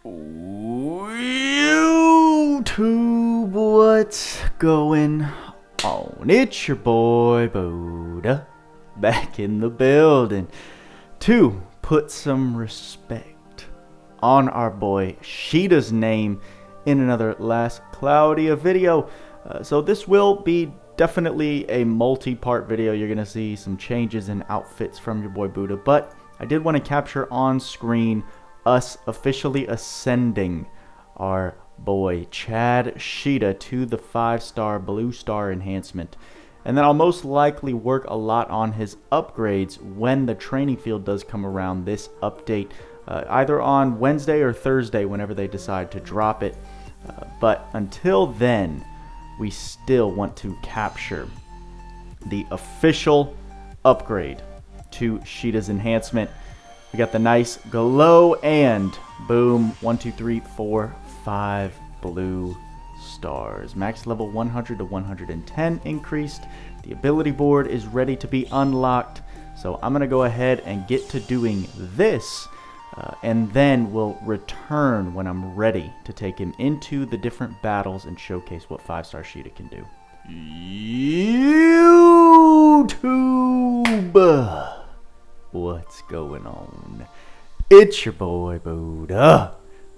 YouTube, what's going on? It's your boy Buddha back in the building to put some respect on our boy Shida's name in another Last Cloudia video. So this will be definitely a multi-part video. You're gonna see some changes in outfits from your boy Buddha, but I did want to capture on screen us officially ascending our boy Chad Shida to the 5-star blue star enhancement. And then I'll most likely work a lot on his upgrades when the training field does come around this update, either on Wednesday or Thursday whenever they decide to drop it. But until then, we still want to capture the official upgrade to Shida's enhancement. We got the nice glow and boom, 1, 2, 3, 4, 5 blue stars. Max level 100 to 110 increased. The ability board is ready to be unlocked. So I'm going to go ahead and get to doing this. And then we'll return when I'm ready to take him into the different battles and showcase what 5-star Shida can do. YouTube! What's going on? It's your boy Buddha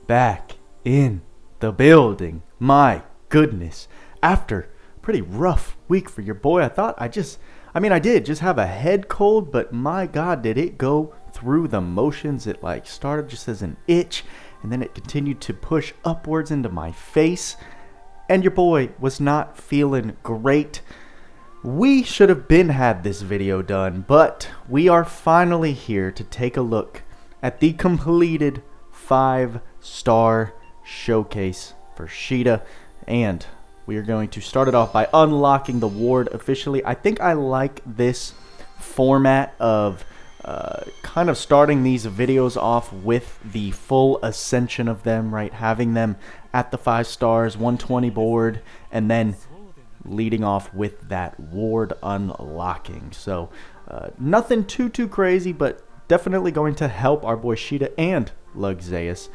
back in the building. My goodness, after a pretty rough week for your boy, I thought I did just have a head cold, but my god, did it go through the motions. It like started just as an itch and then it continued to push upwards into my face, and your boy was not feeling great. We should have had this video done, but we are finally here to take a look at the completed 5-star showcase for Shida, and we are going to start it off by unlocking the ward officially. I think I like this format of kind of starting these videos off with the full ascension of them, right? Having them at the 5 stars, 120 board, and then leading off with that ward unlocking. So nothing too crazy, but definitely going to help our boy Shida and Luxeus.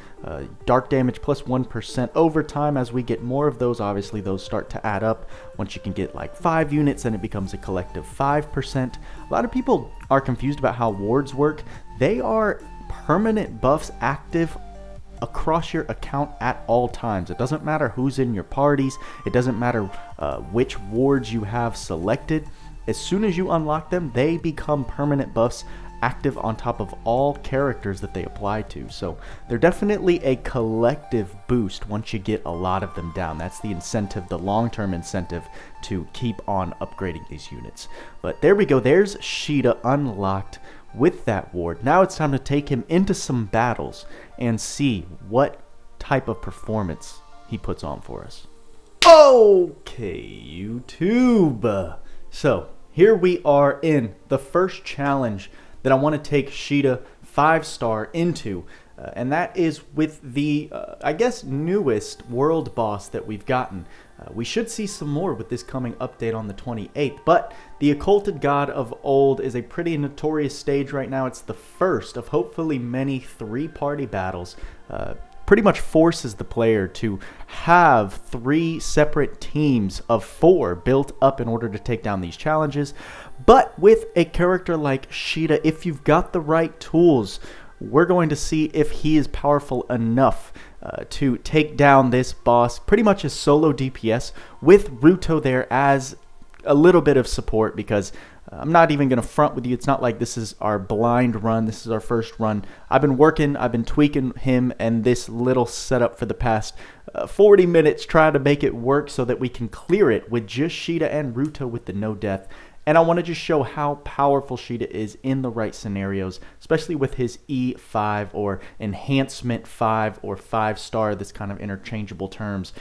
Dark damage plus 1% over time. As we get more of those, obviously those start to add up. Once you can get like 5 units, then it becomes a collective 5%. A lot of people are confused about how wards work. They are permanent buffs active across your account at all times. It doesn't matter who's in your parties. It doesn't matter which wards you have selected. As soon as you unlock them, they become permanent buffs active on top of all characters that they apply to. So they're definitely a collective boost once you get a lot of them down. That's the incentive, the long-term incentive to keep on upgrading these units. But there we go. There's Shida unlocked with that ward. Now it's time to take him into some battles and see what type of performance he puts on for us. Okay, YouTube. So here we are in the first challenge that I want to take Shida 5-star into, and that is with the, I guess, newest world boss that we've gotten. We should see some more with this coming update on the 28th, but the Occulted God of Old is a pretty notorious stage right now. It's the first of hopefully many 3-party battles. Pretty much forces the player to have 3 separate teams of 4 built up in order to take down these challenges. But with a character like Shida, if you've got the right tools, we're going to see if he is powerful enough to take down this boss pretty much as solo DPS with Ruto there as a little bit of support, because I'm not even going to front with you. It's not like this is our blind run. This is our first run. I've been tweaking him and this little setup for the past 40 minutes, trying to make it work so that we can clear it with just Shida and Ruto with the no death. And I want to just show how powerful Shida is in the right scenarios, especially with his E5 or Enhancement 5 or 5-star, this kind of interchangeable terms.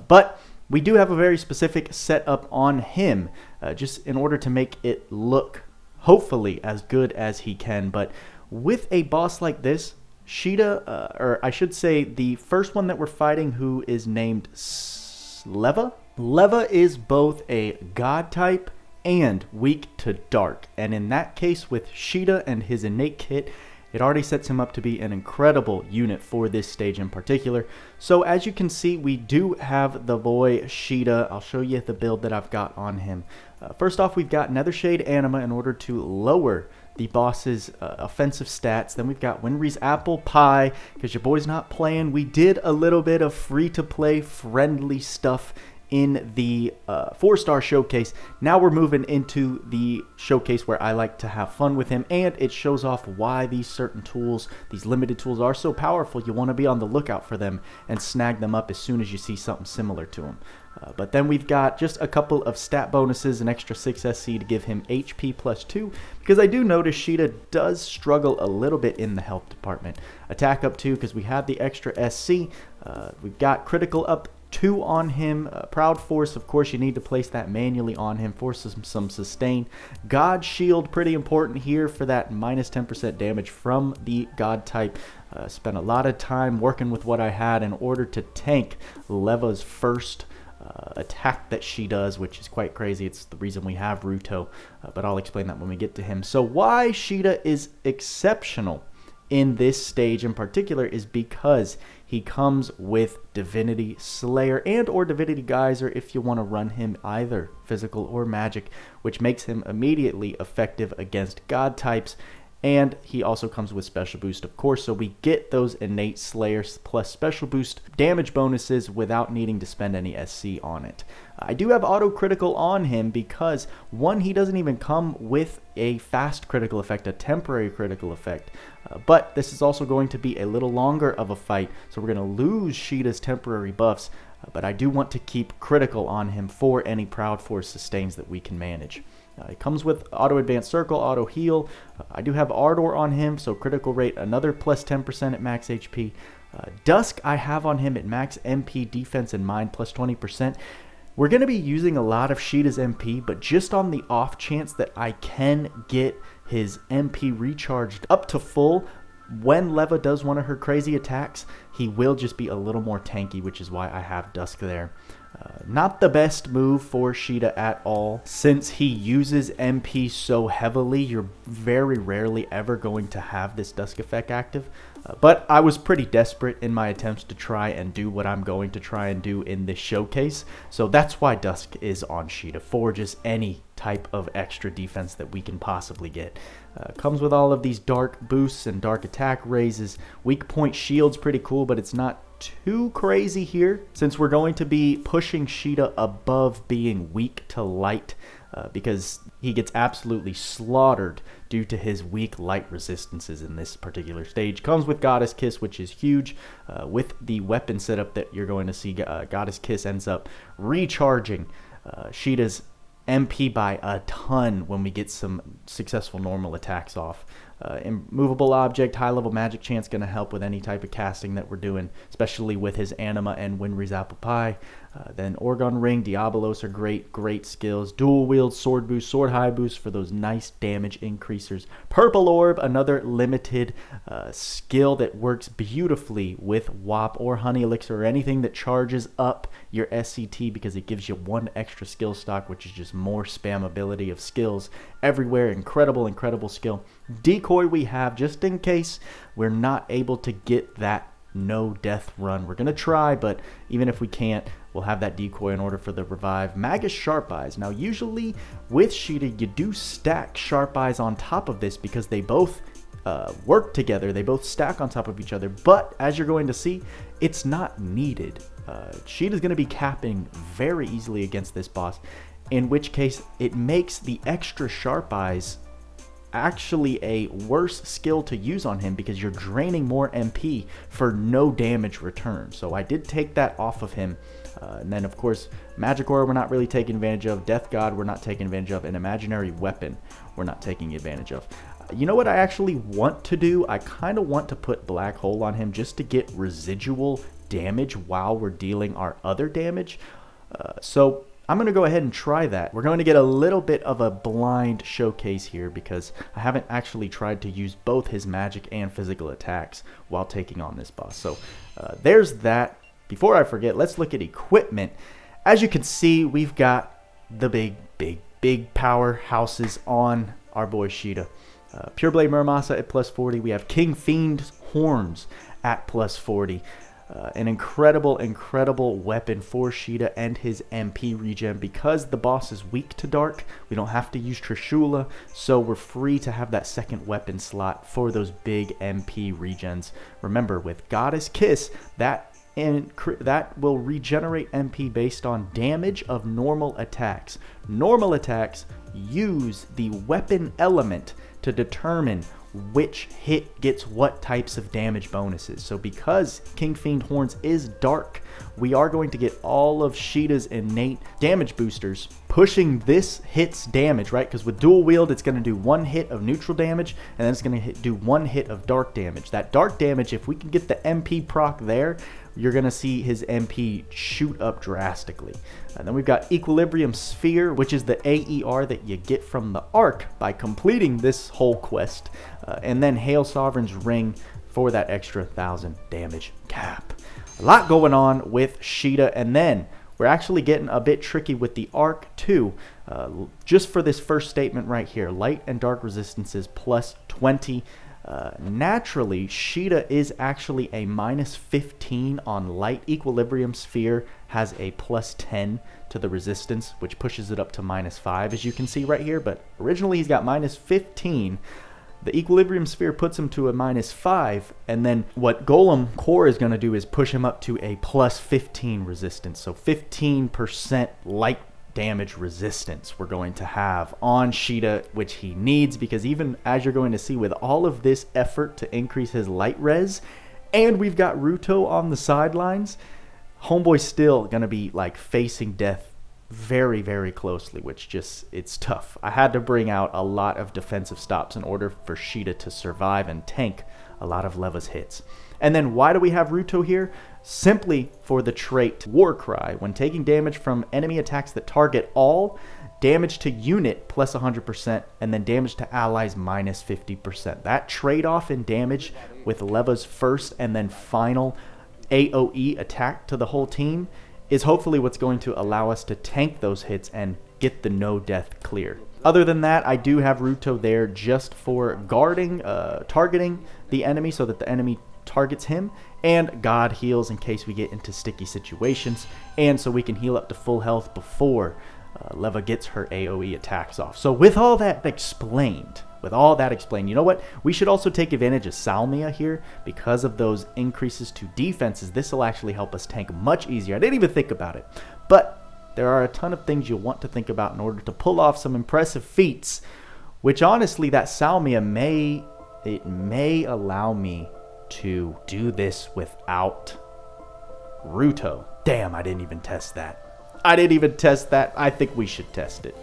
But we do have a very specific setup on him, just in order to make it look, hopefully, as good as he can. But with a boss like this, Shida, or I should say the first one that we're fighting, who is named Leva. Leva is both a god type and weak to dark, and in that case with Shida and his innate kit, it already sets him up to be an incredible unit for this stage in particular. So as you can see, we do have the boy Shida. I'll show you the build that I've got on him. First off, we've got Nethershade Anima in order to lower the boss's offensive stats. Then we've got Winry's Apple Pie, because your boy's not playing. We did a little bit of free-to-play friendly stuff in the 4-star showcase. Now we're moving into the showcase where I like to have fun with him, and it shows off why these certain tools, these limited tools, are so powerful. You want to be on the lookout for them and snag them up as soon as you see something similar to them. But then we've got just a couple of stat bonuses, an extra 6 SC to give him HP +2, because I do notice Shida does struggle a little bit in the health department. Attack up 2 because we have the extra SC. We've got critical up 2 on him. Proud Force, of course, you need to place that manually on him for some sustain. God Shield, pretty important here for that -10% damage from the God type. Spent a lot of time working with what I had in order to tank Leva's first attack that she does, which is quite crazy. It's the reason we have Ruto, but I'll explain that when we get to him. So why Shida is exceptional in this stage in particular is because he comes with Divinity Slayer and or Divinity Geyser if you want to run him either physical or magic, which makes him immediately effective against God types. And he also comes with special boost, of course, so we get those innate slayers plus special boost damage bonuses without needing to spend any SC on it. I do have auto critical on him because, one, he doesn't even come with a fast critical effect, a temporary critical effect. But this is also going to be a little longer of a fight, so we're going to lose Shida's temporary buffs. But I do want to keep critical on him for any Proud Force sustains that we can manage. It comes with auto advanced circle, auto heal. I do have Ardor on him, so critical rate another plus 10% at max HP. Dusk I have on him at max MP, defense, and mind plus 20%. We're going to be using a lot of Shida's MP, but just on the off chance that I can get his MP recharged up to full, when Leva does one of her crazy attacks, he will just be a little more tanky, which is why I have Dusk there. Not the best move for Shida at all. Since he uses MP so heavily, you're very rarely ever going to have this Dusk effect active. But I was pretty desperate in my attempts to try and do what I'm going to try and do in this showcase. So that's why Dusk is on Shida, for just any type of extra defense that we can possibly get. Comes with all of these dark boosts and dark attack raises. Weak point shield's pretty cool, but it's not too crazy here, since we're going to be pushing Shida above being weak to light, because he gets absolutely slaughtered due to his weak light resistances in this particular stage. Comes with Goddess Kiss, which is huge. With the weapon setup that you're going to see, Goddess Kiss ends up recharging Shida's MP by a ton when we get some successful normal attacks off. Immovable object, high level magic chance, going to help with any type of casting that we're doing, especially with his Anima and Winry's Apple Pie. Then Orgon Ring, Diabolos are great skills. Dual wield, sword boost, sword high boost for those nice damage increasers. Purple Orb, another limited skill that works beautifully with WAP or Honey Elixir or anything that charges up your SCT, because it gives you one extra skill stock, which is just more spamability of skills everywhere. Incredible skill. Decoy we have just in case we're not able to get that no death run. We're going to try, but even if we can't, we'll have that decoy in order for the revive. Magus Sharp Eyes. Now usually with Shida you do stack Sharp Eyes on top of this because they both work together. They both stack on top of each other, but as you're going to see, it's not needed. Shida's going to be capping very easily against this boss, in which case it makes the extra Sharp Eyes actually a worse skill to use on him because you're draining more MP for no damage return. So I did take that off of him. And then of course Magic Aura we're not really taking advantage of, Death God we're not taking advantage of, and Imaginary Weapon we're not taking advantage of. You know what I actually want to do? I kind of want to put Black Hole on him just to get residual damage while we're dealing our other damage. So I'm going to go ahead and try that. We're going to get a little bit of a blind showcase here because I haven't actually tried to use both his magic and physical attacks while taking on this boss. So there's that. Before I forget, let's look at equipment. As you can see, we've got the big powerhouses on our boy Shida. Pure Blade Muramasa at plus 40. We have King Fiend's Horns at plus 40. An incredible weapon for Shida and his MP regen. Because the boss is weak to dark, we don't have to use Trishula, so we're free to have that second weapon slot for those big MP regens. Remember, with Goddess Kiss, that will regenerate MP based on damage of normal attacks. Normal attacks use the weapon element to determine which hit gets what types of damage bonuses. So because King Fiend Horns is dark, we are going to get all of Shida's innate damage boosters pushing this hit's damage, right? Because with dual wield, it's going to do 1 hit of neutral damage, and then it's going to do 1 hit of dark damage. That dark damage, if we can get the MP proc there, you're going to see his MP shoot up drastically. And then we've got Equilibrium Sphere, which is the AER that you get from the Arc by completing this whole quest. And then Hail Sovereign's Ring for that extra 1,000 damage cap. A lot going on with Shida, and then we're actually getting a bit tricky with the Arc too. Just for this first statement right here, light and dark resistances plus 20. Naturally, Shida is actually a minus 15 on light. Equilibrium Sphere has a plus 10 to the resistance, which pushes it up to minus 5, as you can see right here. But originally he's got minus 15. The Equilibrium Sphere puts him to a minus 5, and then what Golem Core is going to do is push him up to a plus 15 resistance. So 15% light damage resistance we're going to have on Shida, which he needs, because even as you're going to see, with all of this effort to increase his light res, and we've got Ruto on the sidelines, Homeboy's still going to be like facing death very closely, which just, it's tough. I had to bring out a lot of defensive stops in order for Shida to survive and tank a lot of Leva's hits. And then why do we have Ruto here? Simply for the trait War Cry. When taking damage from enemy attacks that target all, damage to unit plus 100%, and then damage to allies minus 50%. That trade-off in damage with Leva's first and then final AoE attack to the whole team is hopefully what's going to allow us to tank those hits and get the no death clear. Other than that, I do have Ruto there just for guarding, targeting the enemy so that the enemy targets him, and God heals in case we get into sticky situations, and so we can heal up to full health before Leva gets her AoE attacks off. So with all that explained, you know what? We should also take advantage of Salmia here because of those increases to defenses. This will actually help us tank much easier. I didn't even think about it, but there are a ton of things you'll want to think about in order to pull off some impressive feats, which honestly, that Salmia may allow me to do this without Ruto. Damn, I didn't even test that. I think we should test it.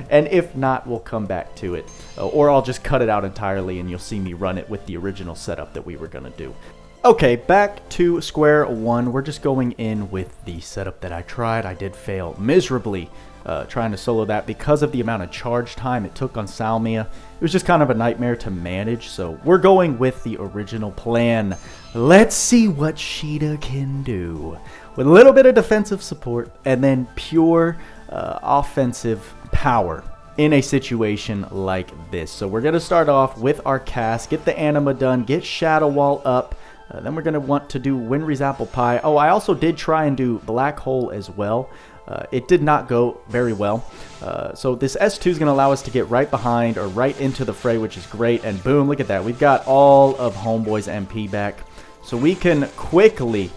And if not, we'll come back to it. Or I'll just cut it out entirely and you'll see me run it with the original setup that we were going to do. Okay, back to square one. We're just going in with the setup that I tried. I did fail miserably trying to solo that because of the amount of charge time it took on Salmia. It was just kind of a nightmare to manage, so we're going with the original plan. Let's see what Shida can do with a little bit of defensive support and then pure offensive power in a situation like this. So we're going to start off with our cast, get the anima done, get Shadow Wall up. Then we're going to want to do Winry's Apple Pie. Oh, I also did try and do Black Hole as well. It did not go very well. So this S2 is going to allow us to get right behind or right into the fray, which is great. And boom, look at that. We've got all of Homeboy's MP back. So we can quickly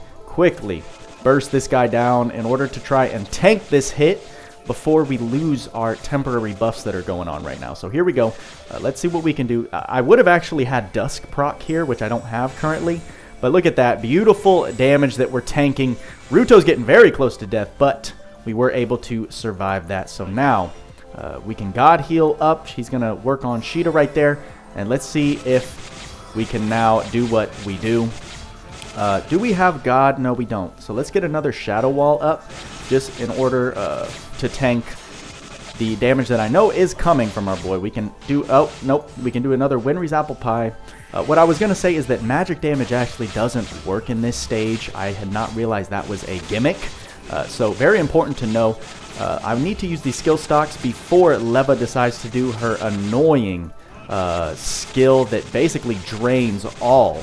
burst this guy down in order to try and tank this hit before we lose our temporary buffs that are going on right now. So here we go. Let's see what we can do. I would have actually had Dusk proc here, which I don't have currently. But look at that. Beautiful damage that we're tanking. Ruto's getting very close to death, but we were able to survive that. So now we can God heal up. He's going to work on Shida right there. And let's see if we can now do what we do. Do we have God? No, we don't. So let's get another Shadow Wall up just in order to tank the damage that I know is coming from our boy. We can do, oh, nope, we can do another Winry's Apple Pie. What I was going to say is that magic damage actually doesn't work in this stage. I had not realized that was a gimmick. So very important to know. I need to use these skill stocks before Leva decides to do her annoying skill that basically drains all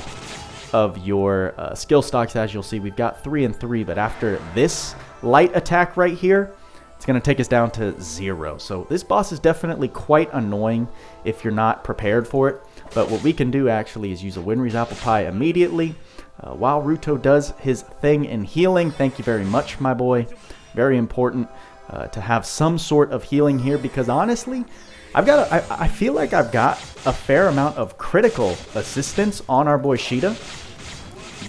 of your skill stocks. As you'll see, we've got 3 and 3, but after this light attack right here, it's going to take us down to 0. So this boss is definitely quite annoying if you're not prepared for it. But what we can do actually is use a Winry's Apple Pie immediately while Ruto does his thing in healing. Thank you very much, my boy. Very important to have some sort of healing here, because honestly, I feel like I've got a fair amount of critical assistance on our boy Shida,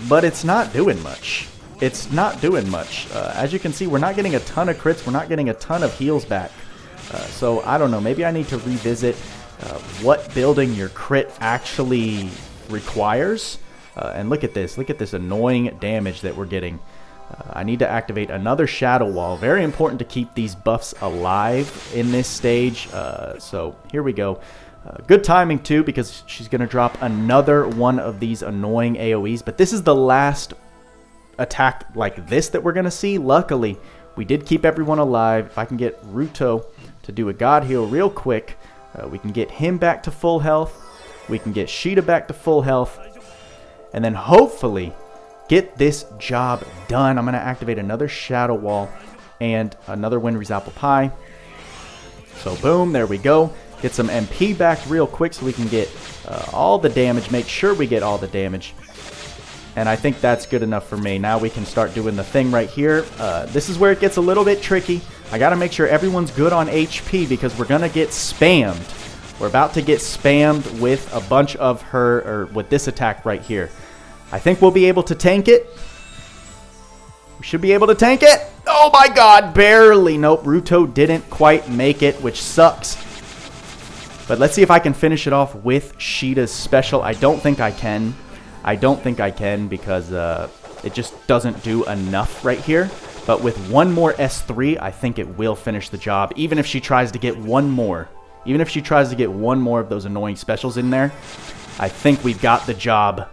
but it's not doing much. It's not doing much. As you can see, we're not getting a ton of crits. We're not getting a ton of heals back. So I don't know. Maybe I need to revisit what building your crit actually requires. And look at this. Look at this annoying damage that we're getting. I need to activate another Shadow Wall. Very important to keep these buffs alive in this stage. So here we go. Good timing too, because she's going to drop another one of these annoying AoEs. But this is the last attack like this that we're going to see. Luckily, we did keep everyone alive. If I can get Ruto to do a God Heal real quick, we can get him back to full health. We can get Shida back to full health. And then hopefully get this job done. I'm going to activate another Shadow Wall and another Winry's Apple Pie. So boom, there we go. Get some MP back real quick so we can get all the damage. Make sure we get all the damage. And I think that's good enough for me. Now we can start doing the thing right here. This is where it gets a little bit tricky. I got to make sure everyone's good on HP, because we're going to get spammed. We're about to get spammed with a bunch of her, or with this attack right here. I think we'll be able to tank it. We should be able to tank it. Oh my god, barely. Nope, Ruto didn't quite make it, which sucks. But let's see if I can finish it off with Shida's special. I don't think I can. I don't think I can, because it just doesn't do enough right here. But with one more S3, I think it will finish the job. Even if she tries to get one more. Even if she tries to get one more of those annoying specials in there, I think we've got the job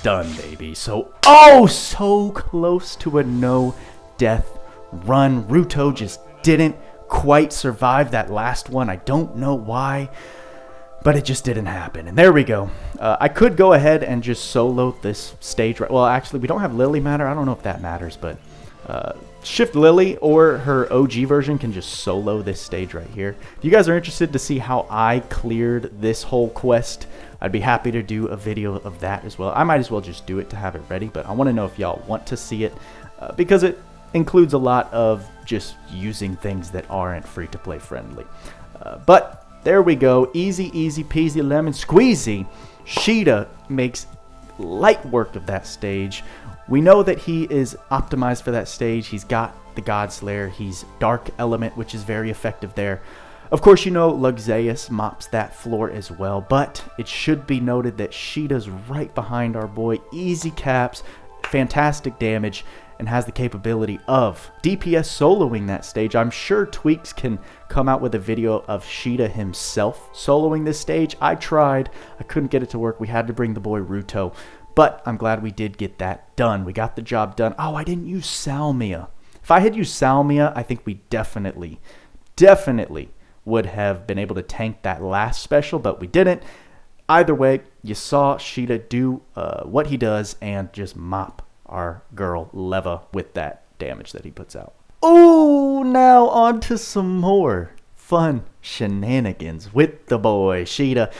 done, baby. So, oh, so close to a no-death run. Ruto just didn't quite survive that last one. I don't know why, but it just didn't happen. And there we go. I could go ahead and just solo this stage. Well, actually, we don't have Lily matter. I don't know if that matters, but Shift Lily or her OG version can just solo this stage right here. If you guys are interested to see how I cleared this whole quest, I'd be happy to do a video of that as well. I might as well just do it to have it ready, but I want to know if y'all want to see it, because it includes a lot of just using things that aren't free-to-play friendly. But there we go. Easy, easy peasy lemon squeezy. Shida makes light work of that stage. We know that he is optimized for that stage. He's got the God Slayer. He's Dark Element, which is very effective there. Of course, you know, Luxeus mops that floor as well, but it should be noted that Shida's right behind our boy. Easy caps, fantastic damage, and has the capability of DPS soloing that stage. I'm sure Tweaks can come out with a video of Shida himself soloing this stage. I tried. I couldn't get it to work. We had to bring the boy Ruto, but I'm glad we did get that done. We got the job done. Oh, I didn't use Salmia. If I had used Salmia, I think we definitely would have been able to tank that last special, but we didn't. Either way, you saw Shida do what he does and just mop our girl Leva with that damage that he puts out. Oh, now on to some more fun shenanigans with the boy Shida.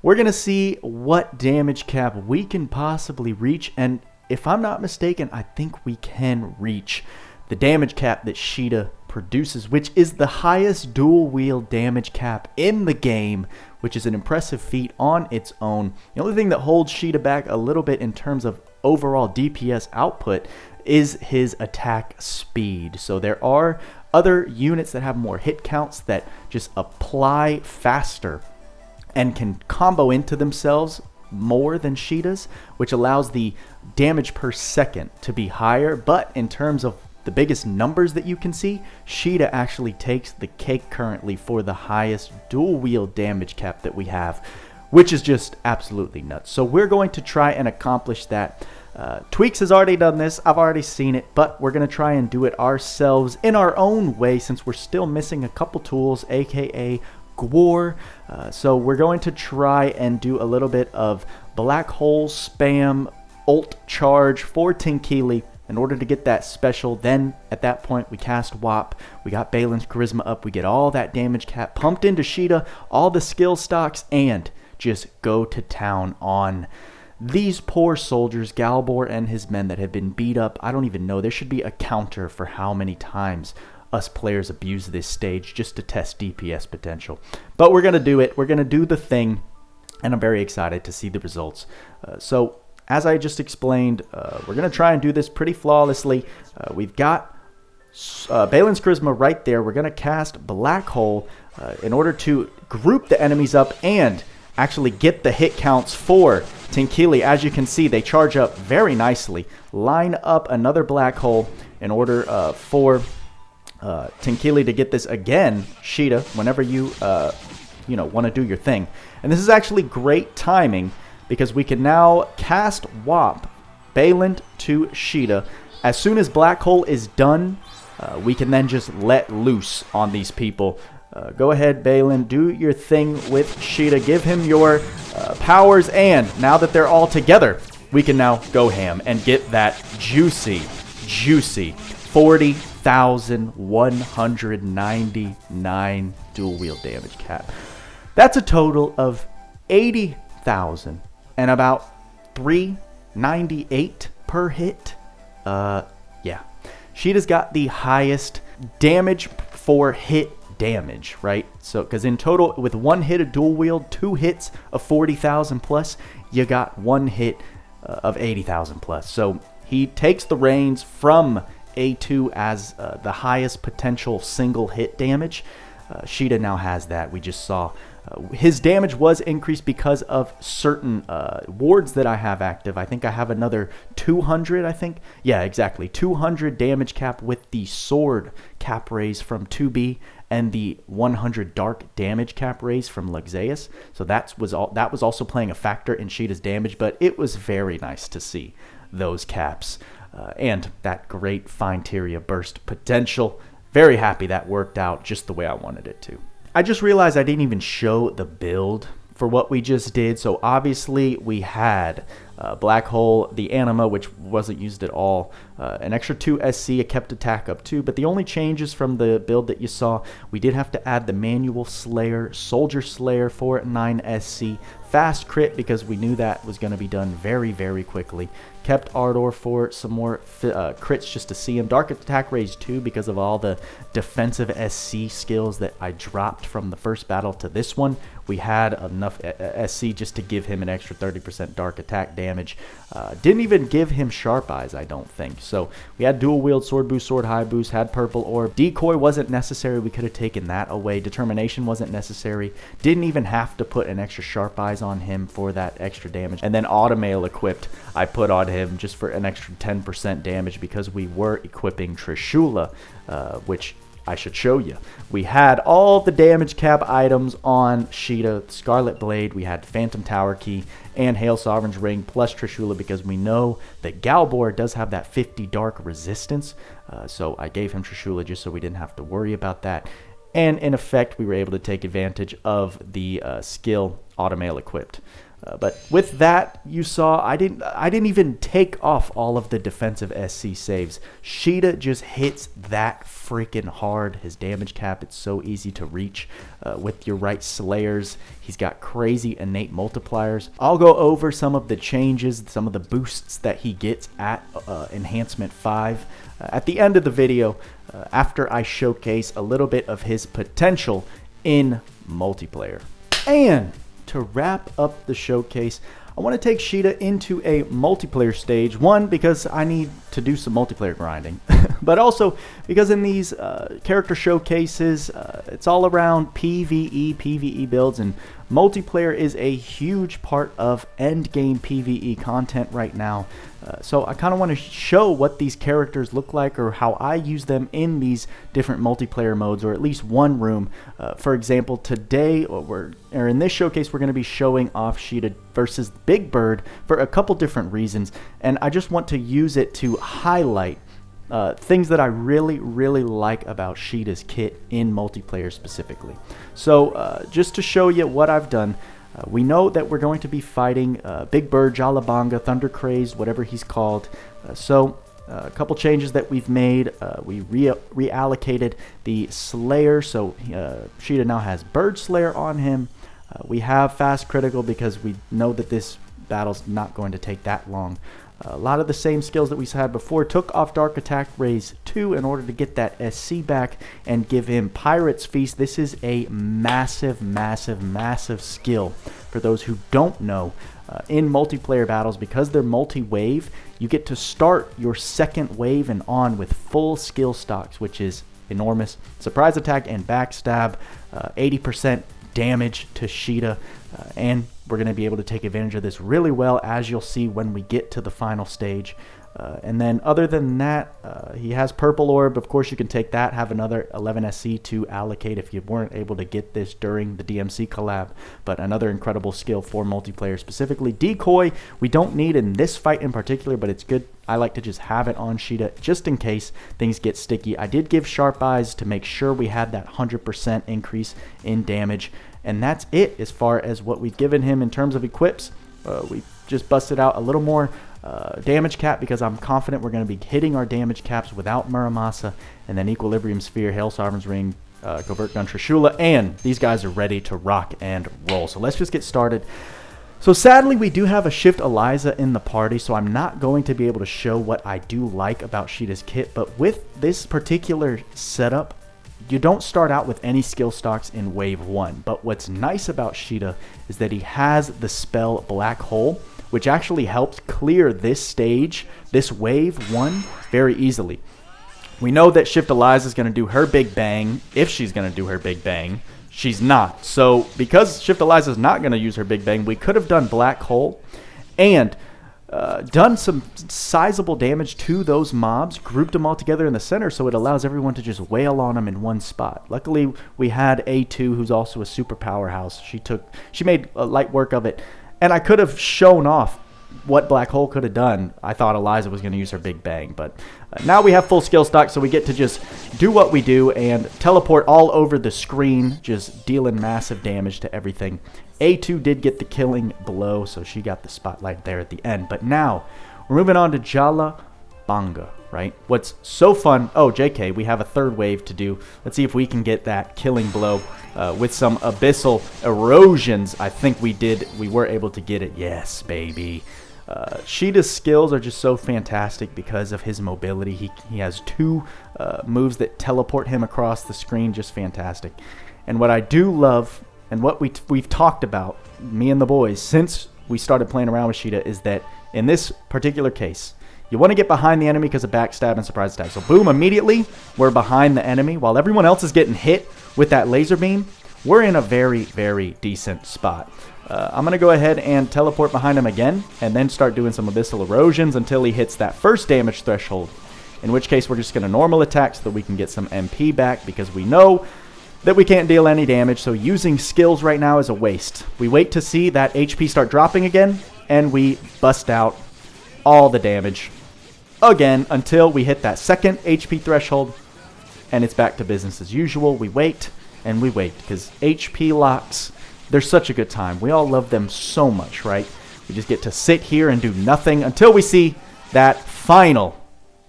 We're going to see what damage cap we can possibly reach, and if I'm not mistaken, I think we can reach the damage cap that Shida produces, which is the highest dual wield damage cap in the game, which is an impressive feat on its own. The only thing that holds Shida back a little bit in terms of overall DPS output is his attack speed. So there are other units that have more hit counts that just apply faster and can combo into themselves more than Shida's, which allows the damage per second to be higher. But in terms of the biggest numbers that you can see, Shida actually takes the cake currently for the highest dual wield damage cap that we have, which is just absolutely nuts. So we're going to try and accomplish that Tweaks has already done this. I've already seen it, but we're going to try and do it ourselves in our own way since we're still missing a couple tools, aka Gwar. So we're going to try and do a little bit of black hole spam ult charge for Tinkili in order to get that special. Then at that point we cast WAP, we got Balin's charisma up, we get all that damage cap pumped into Shida, all the skill stocks, and just go to town on these poor soldiers, Galbor and his men that have been beat up. I don't even know. There should be a counter for how many times us players abuse this stage just to test DPS potential. But we're going to do it. We're going to do the thing, and I'm very excited to see the results. So as I just explained, we're going to try and do this pretty flawlessly. We've got Balin's charisma right there. We're going to cast Black Hole in order to group the enemies up and actually get the hit counts for Tinkili. As you can see, they charge up very nicely. Line up another Black Hole in order for Tinkili to get this again. Shida, whenever you want to do your thing. And this is actually great timing because we can now cast WAP Balin to Shida. As soon as Black Hole is done, we can then just let loose on these people. Go ahead, Balin, do your thing with Shida. Give him your powers, and now that they're all together, we can now go ham and get that juicy 40,199 dual wield damage cap. That's a total of 80,000 and about 398 per hit. Yeah. Shida's got the highest damage for hit damage, right? So because in total with one hit of dual wield, 2 hits of 40,000 plus, you got 1 hit of 80,000 plus. So he takes the reins from A2 as the highest potential single hit damage. Shida now has that. We just saw his damage was increased because of certain wards that I have active. I think I have another 200, I think. Yeah, exactly. 200 damage cap with the sword cap raise from 2B and the 100 dark damage cap raise from Luxeus. So that was also playing a factor in Shida's damage, but it was very nice to see those caps and that great Fine Tyria burst potential. Very happy that worked out just the way I wanted it to. I just realized I didn't even show the build for what we just did. So obviously we had Black Hole, the Anima, which wasn't used at all, an extra 2 SC, a kept attack up 2, but the only changes from the build that you saw, we did have to add the Manual Slayer, Soldier Slayer for 9 SC, fast crit because we knew that was going to be done very, very quickly. Kept Ardor for some more crits just to see him. Dark Attack Raise 2 because of all the defensive SC skills that I dropped from the first battle to this one. We had enough SC just to give him an extra 30% Dark Attack damage. Didn't even give him Sharp Eyes, I don't think. So we had Dual Wield, Sword Boost, Sword High Boost, had Purple Orb. Decoy wasn't necessary. We could have taken that away. Determination wasn't necessary. Didn't even have to put an extra Sharp Eyes on him for that extra damage. And then Automail equipped, I put on him just for an extra 10% damage because we were equipping Trishula, which I should show you. We had all the damage cap items on Shida, Scarlet Blade, we had Phantom Tower Key, and Hail Sovereign's Ring, plus Trishula because we know that Galbor does have that 50 dark resistance. So I gave him Trishula just so we didn't have to worry about that. And in effect, we were able to take advantage of the skill Automail equipped. But with that, you saw I didn't even take off all of the defensive SC saves. Shida just hits that freaking hard. His damage cap, it's so easy to reach with your right Slayers. He's got crazy innate multipliers. I'll go over some of the changes, some of the boosts that he gets at Enhancement 5 at the end of the video after I showcase a little bit of his potential in multiplayer. And to wrap up the showcase, I want to take Shida into a multiplayer stage. One, because I need to do some multiplayer grinding. but also because in these character showcases, it's all around PvE builds, and multiplayer is a huge part of endgame PvE content right now. So I kind of want to show what these characters look like, or how I use them in these different multiplayer modes, or at least one room. For example, today, or in this showcase, we're going to be showing off Shida versus Big Bird for a couple different reasons, and I just want to use it to highlight things that I really like about Shida's kit in multiplayer specifically. So just to show you what I've done, we know that we're going to be fighting Big Bird, Jalabanga, Thunder Crazed, whatever he's called. So a couple changes that we've made. We reallocated the Slayer, so Shida now has Bird Slayer on him. We have fast critical because we know that this battle's not going to take that long. A lot of the same skills that we had before. Took off Dark Attack Raise 2 in order to get that SC back and give him Pirate's Feast. This is a massive skill for those who don't know. In multiplayer battles, because they're multi-wave, you get to start your second wave and on with full skill stocks, which is enormous. Surprise Attack and Backstab, 80% damage to Shida, and we're going to be able to take advantage of this really well, as you'll see when we get to the final stage. And then other than that, he has Purple Orb. Of course, you can take that, have another 11 SC to allocate if you weren't able to get this during the DMC collab. But another incredible skill for multiplayer specifically. Decoy, we don't need in this fight in particular, but it's good. I like to just have it on Shida just in case things get sticky. I did give Sharp Eyes to make sure we had that 100% increase in damage. And that's it as far as what we've given him in terms of equips. We just busted out a little more damage cap because I'm confident we're going to be hitting our damage caps without Muramasa, and then Equilibrium Sphere, Hail Sovereign's Ring, Covert Gun Trishula, and these guys are ready to rock and roll. So let's just get started. So sadly, we do have a Shift Eliza in the party, so I'm not going to be able to show what I do like about Shida's kit, but with this particular setup, you don't start out with any skill stocks in Wave 1, but what's nice about Shida is that he has the spell Black Hole, which actually helps clear this stage, this Wave 1, very easily. We know that Shift Eliza is going to do her Big Bang, if she's going to do her Big Bang. She's not. So because Shift Eliza is not going to use her Big Bang, we could have done Black Hole and done some sizable damage to those mobs, grouped them all together in the center, so it allows everyone to just wail on them in one spot. Luckily, we had A2, who's also a super powerhouse. She made light work of it, and I could have shown off what Black Hole could have done. I thought Eliza was going to use her Big Bang, but now we have full skill stock, so we get to just do what we do and teleport all over the screen, just dealing massive damage to everything. A2 did get the killing blow, so she got the spotlight there at the end. But now, we're moving on to Jalabanga, right? What's so fun... Oh, JK, we have a third wave to do. Let's see if we can get that killing blow with some Abyssal Erosions. I think we did. We were able to get it. Yes, baby. Shida's skills are just so fantastic because of his mobility. He has two moves that teleport him across the screen. Just fantastic. And what I do love... And what we've talked about, me and the boys, since we started playing around with Shida, is that in this particular case, you want to get behind the enemy because of backstab and surprise attack. So boom, immediately we're behind the enemy. While everyone else is getting hit with that laser beam, we're in a very decent spot. I'm going to go ahead and teleport behind him again, and then start doing some Abyssal Erosions until he hits that first damage threshold. In which case, we're just going to normal attack so that we can get some MP back, because we know that we can't deal any damage, so using skills right now is a waste. We wait to see that HP start dropping again, and we bust out all the damage again until we hit that second HP threshold, and it's back to business as usual. We wait, and we wait, because HP locks, they're such a good time. We all love them so much, right? We just get to sit here and do nothing until we see that final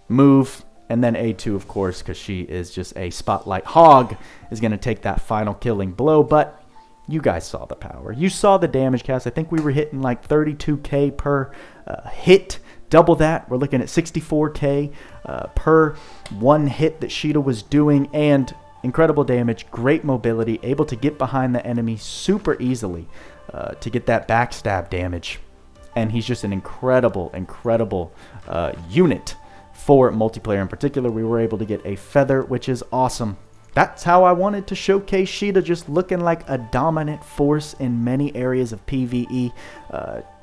move. And then A2, of course, because she is just a spotlight hog, is going to take that final killing blow. But you guys saw the power. You saw the damage cast. I think we were hitting like 32k per hit. Double that. We're looking at 64k per one hit that Shida was doing. And incredible damage, great mobility, able to get behind the enemy super easily to get that backstab damage. And he's just an incredible unit for multiplayer in particular, we were able to get a feather, which is awesome. That's how I wanted to showcase Shida, just looking like a dominant force in many areas of PvE.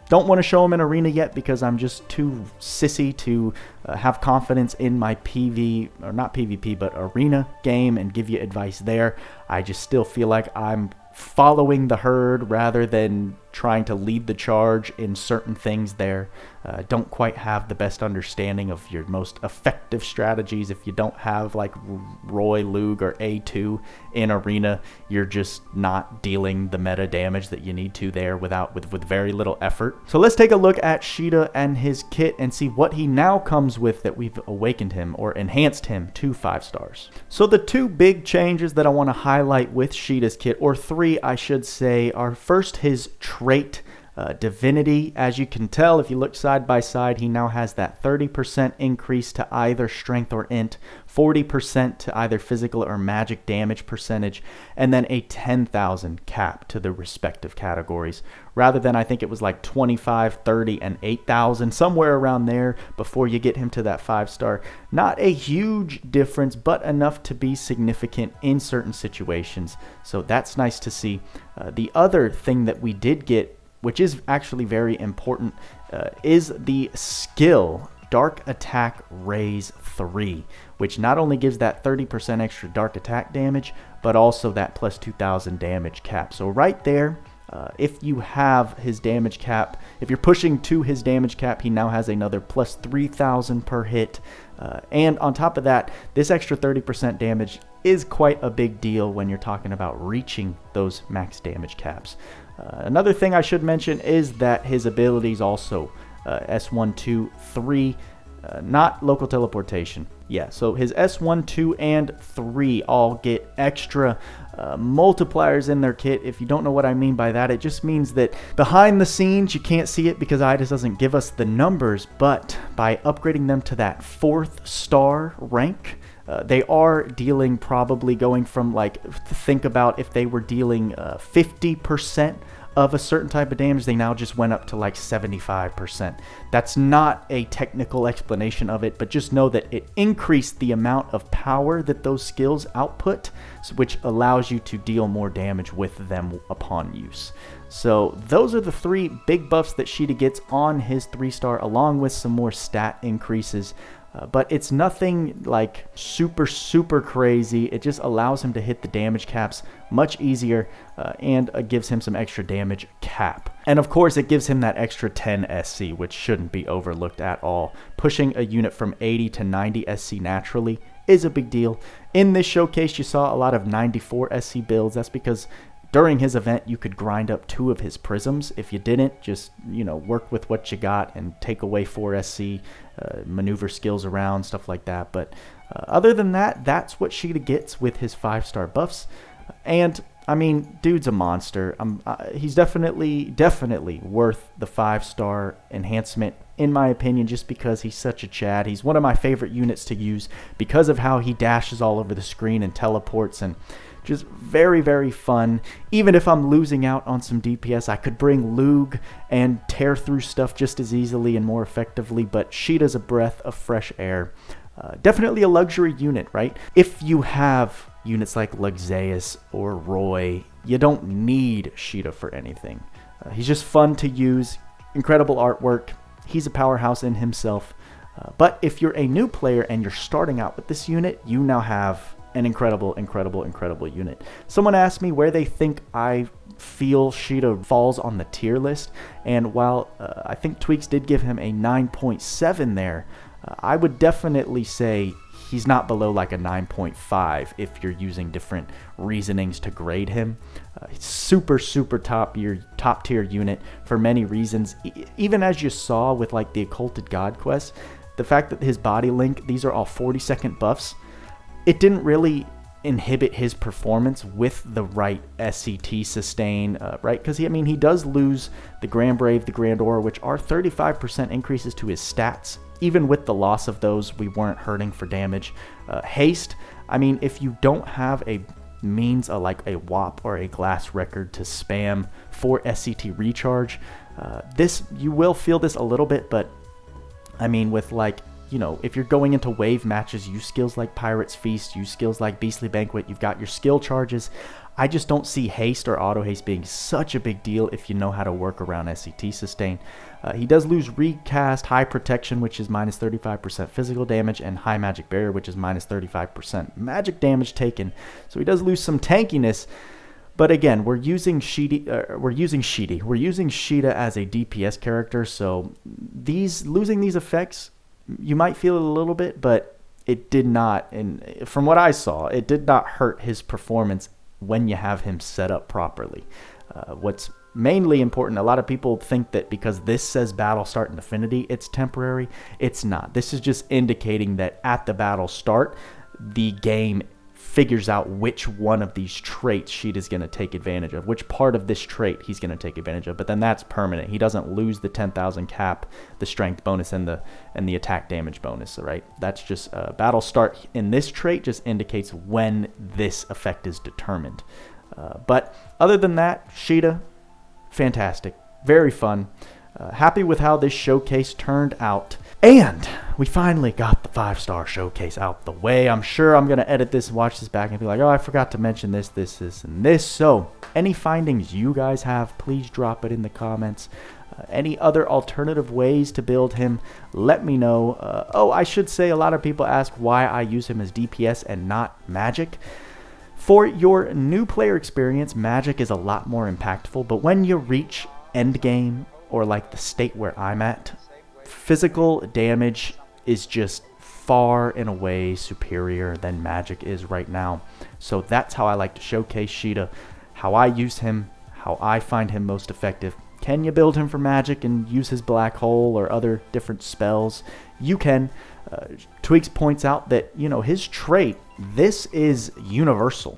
Don't want to show him in arena yet because I'm just too sissy to have confidence in my not PvP, but arena game and give you advice there. I just still feel like I'm following the herd rather than trying to lead the charge in certain things there. Don't quite have the best understanding of your most effective strategies. If you don't have like Roy, Lug, or A2 in arena, you're just not dealing the meta damage that you need to there with very little effort. So let's take a look at Shida and his kit and see what he now comes with that we've awakened him or enhanced him to 5 stars. So the 2 big changes that I want to highlight with Shida's kit, or 3 I should say, are first his trait Divinity. As you can tell, if you look side by side, he now has that 30% increase to either strength or int, 40% to either physical or magic damage percentage, and then a 10,000 cap to the respective categories, rather than, I think it was like 25, 30, and 8,000, somewhere around there before you get him to that 5-star. Not a huge difference, but enough to be significant in certain situations, so that's nice to see. The other thing that we did get, which is actually very important, is the skill Dark Attack Raise 3, which not only gives that 30% extra dark attack damage, but also that plus 2,000 damage cap. So right there, if you have his damage cap, if you're pushing to his damage cap, he now has another plus 3,000 per hit. And on top of that, this extra 30% damage is quite a big deal when you're talking about reaching those max damage caps. Another thing I should mention is that his abilities also, S1, 2, 3, not local teleportation. Yeah, so his S1, 2, and 3 all get extra multipliers in their kit. If you don't know what I mean by that, it just means that behind the scenes, you can't see it because IDIS doesn't give us the numbers, but by upgrading them to that 4th star rank, they are dealing, probably going from, like, think about if they were dealing 50% of a certain type of damage, they now just went up to like 75%. That's not a technical explanation of it, but just know that it increased the amount of power that those skills output, which allows you to deal more damage with them upon use. So those are the 3 big buffs that Shida gets on his 3-star, along with some more stat increases. But it's nothing like super crazy. It just allows him to hit the damage caps much easier and gives him some extra damage cap. And of course, it gives him that extra 10 SC, which shouldn't be overlooked at all. Pushing a unit from 80 to 90 SC naturally is a big deal. In this showcase, you saw a lot of 94 SC builds. That's because during his event, you could grind up 2 of his prisms. If you didn't, just, work with what you got and take away 4 SC, maneuver skills around, stuff like that. But other than that, that's what Shida gets with his 5-star buffs. And, I mean, dude's a monster. He's definitely worth the 5-star enhancement, in my opinion, just because he's such a Chad. He's one of my favorite units to use because of how he dashes all over the screen and teleports, and just very fun. Even if I'm losing out on some DPS, I could bring Lug and tear through stuff just as easily and more effectively, but Shida's a breath of fresh air. Definitely a luxury unit, right? If you have units like Luxeus or Roy, you don't need Shida for anything. He's just fun to use, incredible artwork. He's a powerhouse in himself. But if you're a new player and you're starting out with this unit, you now have an incredible unit. Someone asked me where they think I feel Shida falls on the tier list, and while I think Tweaks did give him a 9.7 there, I would definitely say he's not below like a 9.5 if you're using different reasonings to grade him. Super top tier unit for many reasons. Even as you saw with like the Occulted God quest, the fact that his body link, these are all 40-second buffs, it didn't really inhibit his performance with the right SCT sustain, right? Because he does lose the Grand Brave, the Grand Aura, which are 35% increases to his stats. Even with the loss of those, we weren't hurting for damage. Haste, if you don't have a means like a WAP or a glass record to spam for SCT recharge, you will feel this a little bit, but with like you know, if you're going into wave matches, use skills like Pirate's Feast, use skills like Beastly Banquet. You've got your skill charges. I just don't see haste or auto haste being such a big deal if you know how to work around SCT sustain. He does lose recast, high protection, which is minus 35% physical damage, and high magic barrier, which is minus 35% magic damage taken. So he does lose some tankiness. But again, we're using Shida as a DPS character, so losing these effects, you might feel it a little bit, but it did not, and from what I saw, it did not hurt his performance when you have him set up properly. What's mainly important, a lot of people think that because this says battle start and affinity, it's temporary. It's not. This is just indicating that at the battle start, the game figures out which one of these traits Shida's going to take advantage of, which part of this trait he's going to take advantage of, but then that's permanent. He doesn't lose the 10,000 cap, the strength bonus, and the attack damage bonus, right? That's just battle start in this trait just indicates when this effect is determined. But other than that, Shida, fantastic, very fun. Happy with how this showcase turned out. And we finally got the 5-star showcase out the way. I'm sure I'm going to edit this and watch this back and be like, oh, I forgot to mention this, and this. So any findings you guys have, please drop it in the comments. Any other alternative ways to build him, let me know. Oh, I should say, a lot of people ask why I use him as DPS and not magic. For your new player experience, magic is a lot more impactful, but when you reach endgame, or like the state where I'm at, physical damage is just far and away superior than magic is right now. So that's how I like to showcase Shida, how I use him, how I find him most effective. Can you build him for magic and use his black hole or other different spells? You can. Tweaks points out that, you know, his trait, this is universal.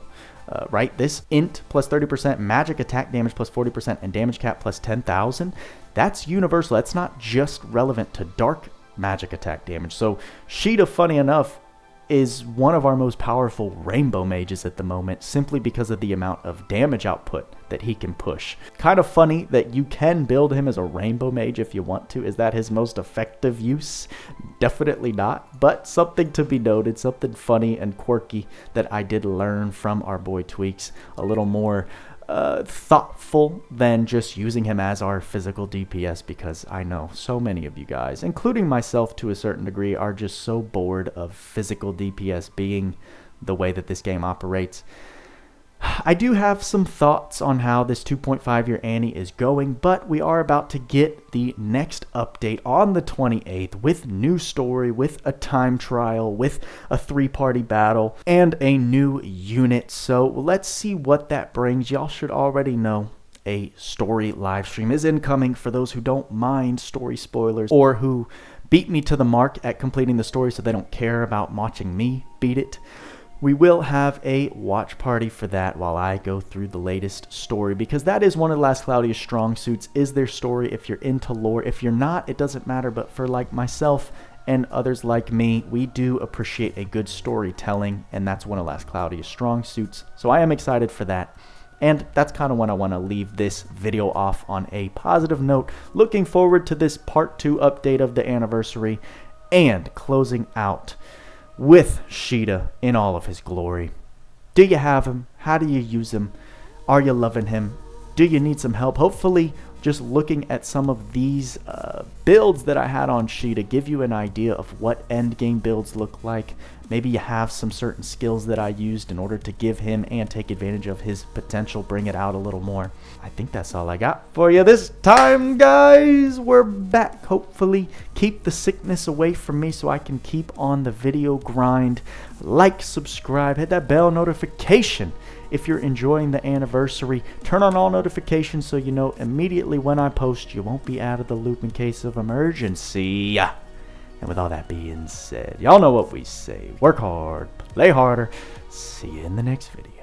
Right? This int plus 30%, magic attack damage plus 40%, and damage cap plus 10,000, that's universal. That's not just relevant to dark magic attack damage. So Shida, funny enough, is one of our most powerful rainbow mages at the moment, simply because of the amount of damage output that he can push. Kind of funny that you can build him as a rainbow mage if you want to. Is that his most effective use? Definitely not, but something to be noted, something funny and quirky that I did learn from our boy Tweaks. A little more thoughtful than just using him as our physical DPS, because I know so many of you guys, including myself to a certain degree, are just so bored of physical DPS being the way that this game operates. I do have some thoughts on how this 2.5 year Annie is going, but we are about to get the next update on the 28th with new story, with a time trial, with a 3-party battle, and a new unit. So let's see what that brings. Y'all should already know a story live stream is incoming for those who don't mind story spoilers, or who beat me to the mark at completing the story so they don't care about watching me beat it. We will have a watch party for that while I go through the latest story, because that is one of the last Cloudia's strong suits, is their story. If you're into lore, if you're not, it doesn't matter, but for like myself and others like me, we do appreciate a good storytelling, and that's one of last Cloudia's strong suits. So I am excited for that. And that's kind of when I want to leave this video off on a positive note. Looking forward to this part 2 update of the anniversary, and closing out with Shida in all of his glory. Do you have him? How do you use him? Are you loving him? Do you need some help? Hopefully, just looking at some of these builds that I had on Shida give you an idea of what endgame builds look like. Maybe you have some certain skills that I used in order to give him and take advantage of his potential, bring it out a little more. I think that's all I got for you this time, guys. We're back. Hopefully, keep the sickness away from me so I can keep on the video grind. Like, subscribe, hit that bell notification if you're enjoying the anniversary. Turn on all notifications so you know immediately when I post. You won't be out of the loop in case of emergency. And with all that being said, y'all know what we say. Work hard, play harder. See you in the next video.